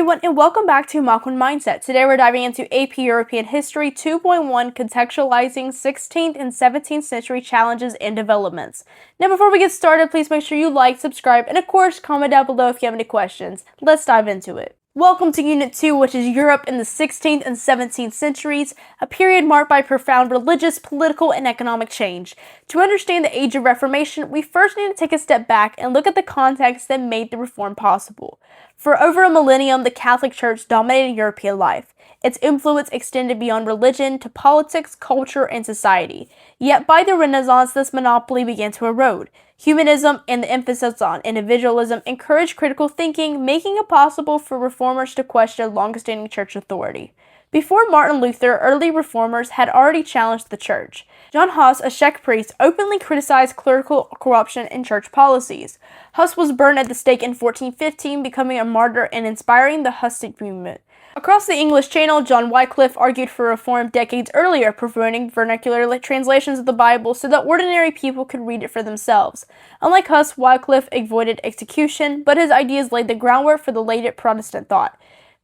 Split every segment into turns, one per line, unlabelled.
everyone, and welcome back to Mach 1 Mindset. Today we're diving into AP European History 2.1, Contextualizing 16th and 17th Century Challenges and Developments. Now before we get started, please make sure you like, subscribe, and of course comment down below if you have any questions. Let's dive into it. Welcome to Unit 2, which is Europe in the 16th and 17th centuries, a period marked by profound religious, political, and economic change. To understand the Age of Reformation, we first need to take a step back and look at the context that made the reform possible. For over a millennium, the Catholic Church dominated European life. Its influence extended beyond religion to politics, culture, and society. Yet by the Renaissance, this monopoly began to erode. Humanism and the emphasis on individualism encouraged critical thinking, making it possible for reformers to question long-standing church authority. Before Martin Luther, early reformers had already challenged the church. John Huss, a Czech priest, openly criticized clerical corruption and church policies. Huss was burned at the stake in 1415, becoming a martyr and inspiring the Hussite movement. Across the English Channel, John Wycliffe argued for reform decades earlier, promoting vernacular translations of the Bible so that ordinary people could read it for themselves. Unlike Huss, Wycliffe avoided execution, but his ideas laid the groundwork for the later Protestant thought.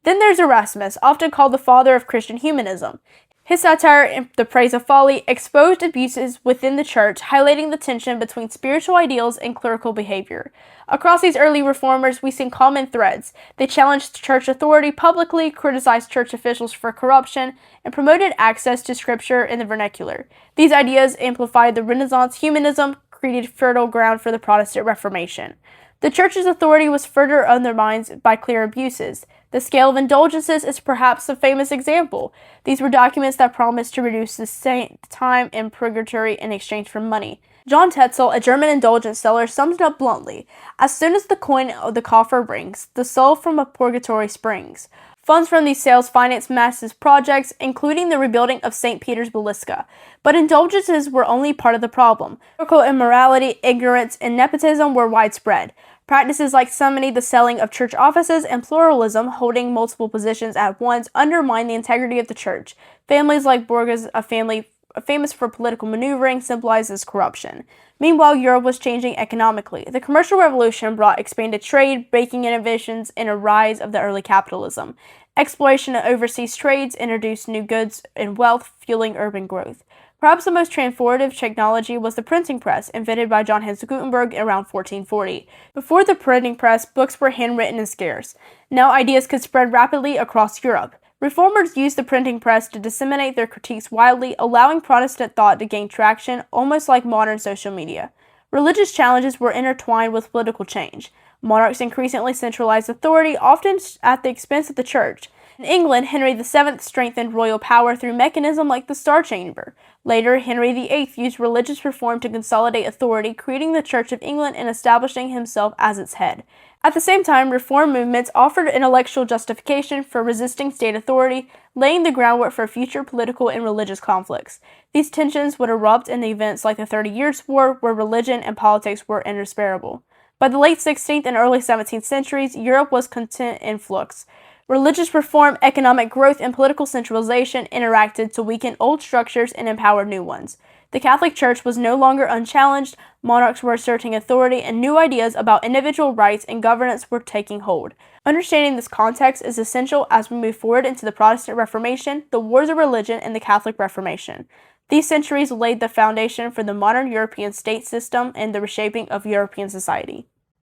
Then there's Erasmus, often called the father of Christian humanism. His satire, in The Praise of Folly, exposed abuses within the church, highlighting the tension between spiritual ideals and clerical behavior. Across these early reformers, we see common threads. They challenged church authority publicly, criticized church officials for corruption, and promoted access to scripture in the vernacular. These ideas amplified the Renaissance humanism, created fertile ground for the Protestant Reformation. The church's authority was further undermined by clear abuses. The scale of indulgences is perhaps a famous example. These were documents that promised to reduce the saint time in purgatory in exchange for money. John Tetzel, a German indulgence seller, summed it up bluntly: "As soon as the coin of the coffer rings, the soul from a purgatory springs." Funds from these sales financed massive projects, including the rebuilding of St. Peter's Basilica. But indulgences were only part of the problem. Clerical immorality, ignorance, and nepotism were widespread. Practices like simony, the selling of church offices, and pluralism, holding multiple positions at once, undermined the integrity of the church. Families like Borges, a family famous for political maneuvering, symbolizes corruption. Meanwhile, Europe was changing economically. The commercial revolution brought expanded trade, banking innovations, and a rise of the early capitalism. Exploration of overseas trades introduced new goods and wealth, fueling urban growth. Perhaps the most transformative technology was the printing press, invented by Johannes Gutenberg around 1440. Before the printing press, books were handwritten and scarce. Now ideas could spread rapidly across Europe. Reformers used the printing press to disseminate their critiques widely, allowing Protestant thought to gain traction, almost like modern social media. Religious challenges were intertwined with political change. Monarchs increasingly centralized authority, often at the expense of the church. In England, Henry VII strengthened royal power through mechanisms like the Star Chamber. Later, Henry VIII used religious reform to consolidate authority, creating the Church of England and establishing himself as its head. At the same time, reform movements offered intellectual justification for resisting state authority, laying the groundwork for future political and religious conflicts. These tensions would erupt in events like the 30 Years' War, where religion and politics were inseparable. By the late 16th and early 17th centuries, Europe was content in flux. Religious reform, economic growth, and political centralization interacted to weaken old structures and empower new ones. The Catholic Church was no longer unchallenged, monarchs were asserting authority, and new ideas about individual rights and governance were taking hold. Understanding this context is essential as we move forward into the Protestant Reformation, the wars of religion, and the Catholic Reformation. These centuries laid the foundation for the modern European state system and the reshaping of European society.